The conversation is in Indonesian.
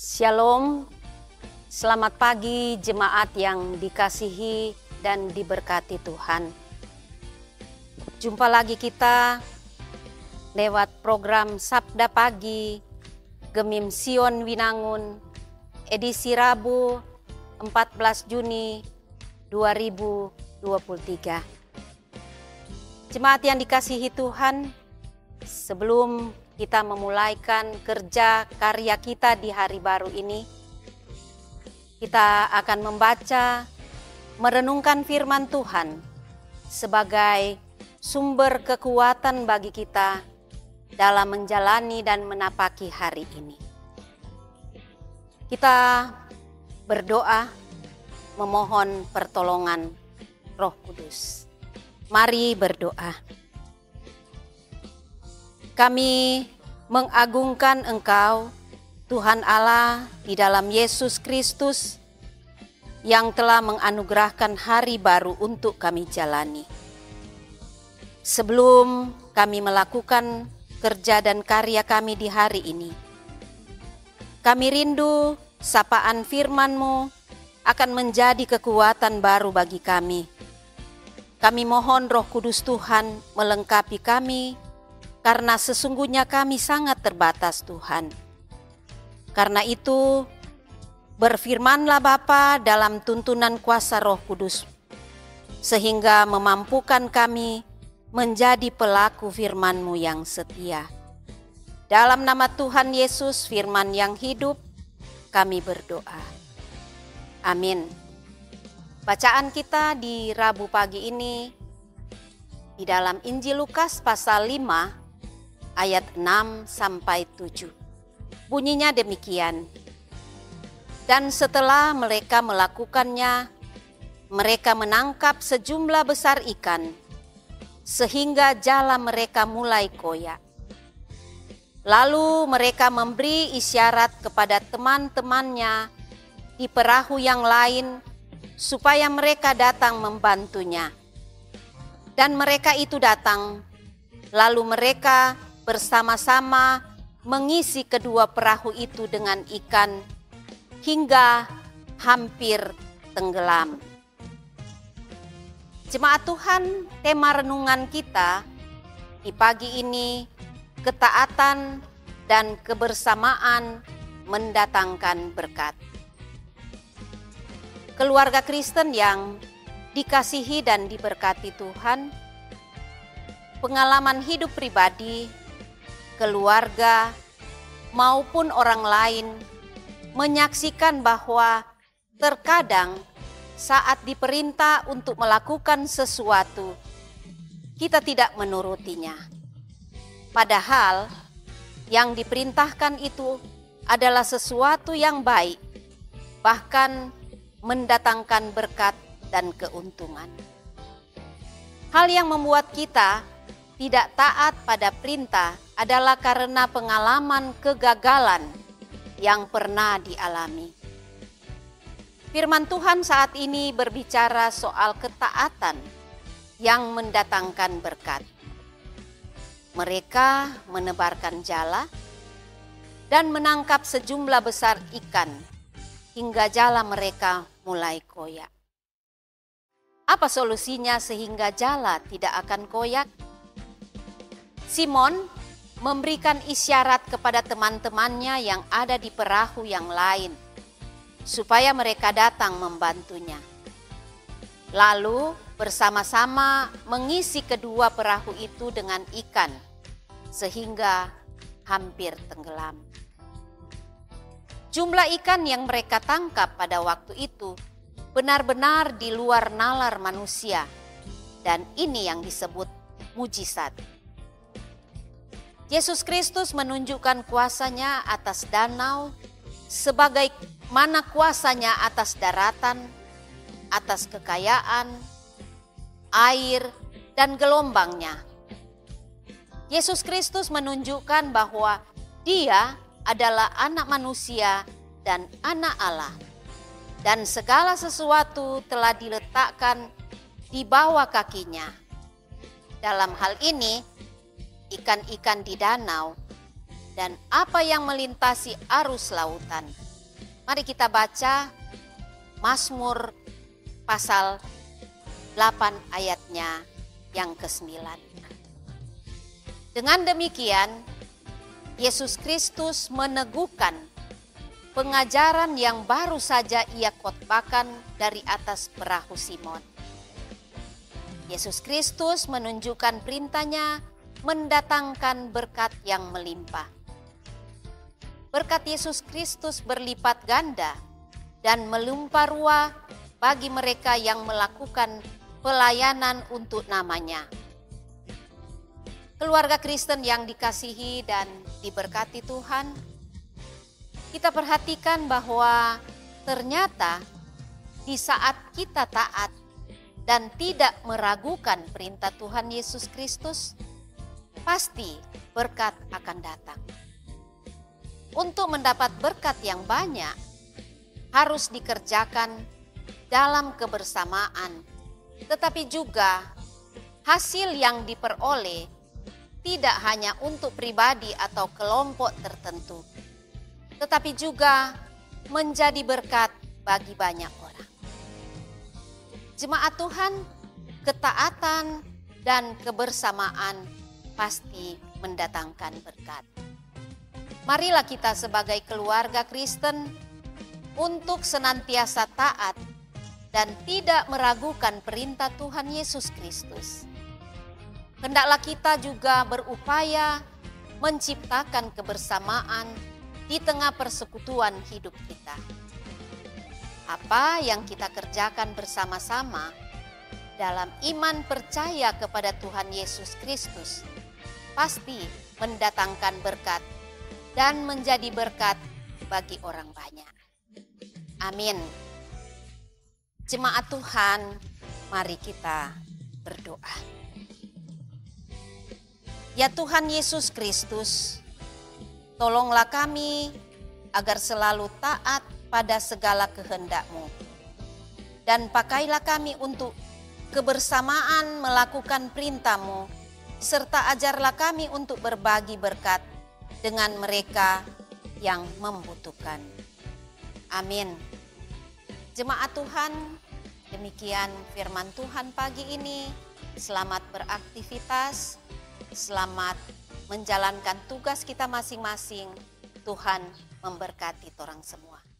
Shalom, selamat pagi jemaat yang dikasihi dan diberkati Tuhan. Jumpa lagi kita lewat program Sabda Pagi Gemim Sion Winangun, edisi Rabu 14 Juni 2023. Jemaat yang dikasihi Tuhan, sebelum kita memulaikan kerja karya kita di hari baru ini, kita akan membaca, merenungkan firman Tuhan sebagai sumber kekuatan bagi kita dalam menjalani dan menapaki hari ini. Kita berdoa memohon pertolongan Roh Kudus. Mari berdoa. Kami mengagungkan Engkau, Tuhan Allah, di dalam Yesus Kristus yang telah menganugerahkan hari baru untuk kami jalani. Sebelum kami melakukan kerja dan karya kami di hari ini, kami rindu sapaan firman-Mu akan menjadi kekuatan baru bagi kami. Kami mohon Roh Kudus Tuhan melengkapi kami, karena sesungguhnya kami sangat terbatas Tuhan. Karena itu, berfirmanlah Bapa dalam tuntunan kuasa Roh Kudus, sehingga memampukan kami menjadi pelaku firman-Mu yang setia. Dalam nama Tuhan Yesus, firman yang hidup, kami berdoa. Amin. Bacaan kita di Rabu pagi ini, di dalam Injil Lukas pasal 5, ayat 6-7. Bunyinya demikian. Dan setelah mereka melakukannya, mereka menangkap sejumlah besar ikan, sehingga jala mereka mulai koyak. Lalu mereka memberi isyarat kepada teman-temannya di perahu yang lain, supaya mereka datang membantunya. Dan mereka itu datang, lalu mereka bersama-sama mengisi kedua perahu itu dengan ikan hingga hampir tenggelam. Jemaat Tuhan, tema renungan kita di pagi ini, ketaatan dan kebersamaan mendatangkan berkat. Keluarga Kristen yang dikasihi dan diberkati Tuhan, pengalaman hidup pribadi, keluarga, maupun orang lain menyaksikan bahwa terkadang saat diperintah untuk melakukan sesuatu, kita tidak menurutinya. Padahal yang diperintahkan itu adalah sesuatu yang baik, bahkan mendatangkan berkat dan keuntungan. Hal yang membuat kita tidak taat pada perintah adalah karena pengalaman kegagalan yang pernah dialami. Firman Tuhan saat ini berbicara soal ketaatan yang mendatangkan berkat. Mereka menebarkan jala dan menangkap sejumlah besar ikan hingga jala mereka mulai koyak. Apa solusinya sehingga jala tidak akan koyak? Simon memberikan isyarat kepada teman-temannya yang ada di perahu yang lain, supaya mereka datang membantunya. Lalu bersama-sama mengisi kedua perahu itu dengan ikan, sehingga hampir tenggelam. Jumlah ikan yang mereka tangkap pada waktu itu benar-benar di luar nalar manusia, dan ini yang disebut mujizat. Yesus Kristus menunjukkan kuasanya atas danau sebagaimana kuasanya atas daratan, atas kekayaan, air, dan gelombangnya. Yesus Kristus menunjukkan bahwa Dia adalah anak manusia dan anak Allah, dan segala sesuatu telah diletakkan di bawah kakinya. Dalam hal ini, ikan-ikan di danau dan apa yang melintasi arus lautan Mari kita baca Mazmur pasal 8 ayatnya yang ke-9. Dengan demikian, Yesus Kristus meneguhkan pengajaran yang baru saja ia khotbahkan dari atas perahu Simon. Yesus Kristus menunjukkan perintahnya mendatangkan berkat yang melimpah. Berkat Yesus Kristus berlipat ganda dan melimpah ruah bagi mereka yang melakukan pelayanan untuk namanya. Keluarga Kristen yang dikasihi dan diberkati Tuhan, kita perhatikan bahwa ternyata di saat kita taat dan tidak meragukan perintah Tuhan Yesus Kristus, pasti berkat akan datang. Untuk mendapat berkat yang banyak, harus dikerjakan dalam kebersamaan, tetapi juga hasil yang diperoleh tidak hanya untuk pribadi atau kelompok tertentu, tetapi juga menjadi berkat bagi banyak orang. Jemaat Tuhan, ketaatan dan kebersamaan pasti mendatangkan berkat. Marilah kita sebagai keluarga Kristen untuk senantiasa taat dan tidak meragukan perintah Tuhan Yesus Kristus. Hendaklah kita juga berupaya menciptakan kebersamaan di tengah persekutuan hidup kita. Apa yang kita kerjakan bersama-sama dalam iman percaya kepada Tuhan Yesus Kristus pasti mendatangkan berkat dan menjadi berkat bagi orang banyak. Amin. Jemaat Tuhan, mari kita berdoa. Ya Tuhan Yesus Kristus, tolonglah kami agar selalu taat pada segala kehendak-Mu. Dan pakailah kami untuk kebersamaan melakukan perintah-Mu, serta ajarlah kami untuk berbagi berkat dengan mereka yang membutuhkan. Amin. Jemaat Tuhan, demikian firman Tuhan pagi ini. Selamat beraktivitas. Selamat menjalankan tugas kita masing-masing. Tuhan memberkati orang semua.